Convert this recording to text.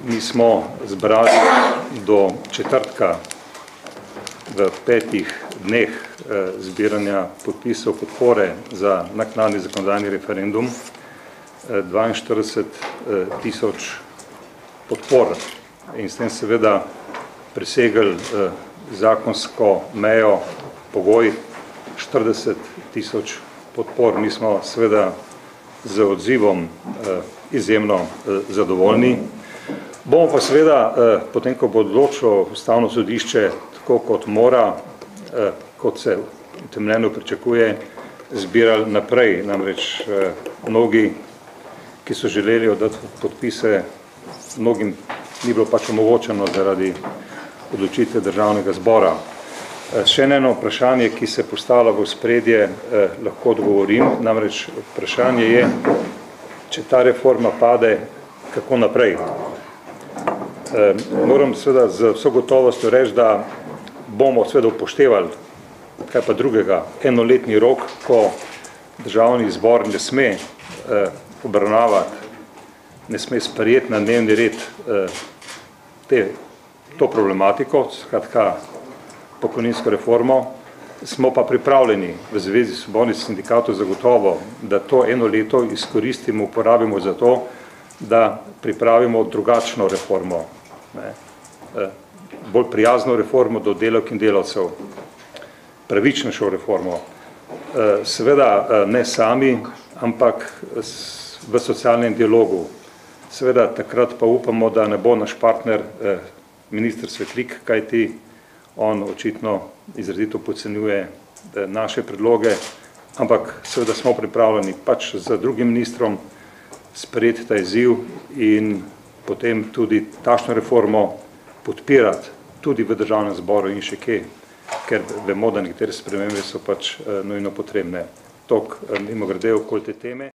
Mi smo zbrali do četrtka v 5 dneh zbiranja podpisov podpore za naknadni zakonodajni referendum 42 tisoč podpor in s tem seveda presegli zakonsko mejo, pogoj 40 tisoč podpor. Mi smo seveda z odzivom izjemno zadovoljni. Bomo pa seveda, potem ko bo odločilo Ustavno sodišče, tako kot mora, kot se utemeljeno pričakuje, zbirali naprej. Namreč mnogi, ki so želeli oddati podpise, mnogim ni bilo pač omogočeno zaradi odločitve Državnega zbora. Še eno vprašanje, ki se postavlja v ospredje, lahko odgovorim. Namreč vprašanje je, če ta reforma pade, kako naprej. Moram seveda z vso gotovostjo reči, da bomo seveda upoštevali, kaj pa drugega, enoletni rok, ko Državni zbor ne sme obravnavati, ne sme sprejeti na dnevni red to problematiko, skratka pokojninsko reformo. Smo pa pripravljeni v Zvezi svobodnih sindikatov zagotovo, da to eno leto izkoristimo, uporabimo za to, da pripravimo drugačno reformo, bolj prijazno reformo do delavk in delavcev, pravičnejšo reformo. Seveda ne sami, ampak v socialnem dialogu. Seveda takrat pa upamo, da ne bo naš partner minister Svetlik, kajti on očitno izrazito podcenjuje naše predloge, ampak seveda smo pripravljeni pač z drugim ministrom sprejeti ta izziv in potem tudi takšno reformo podpirati tudi v Državnem zboru in še kje, ker vemo, da nekatere spremembe so pač nujno potrebne. Toliko mimogrede okoli te teme.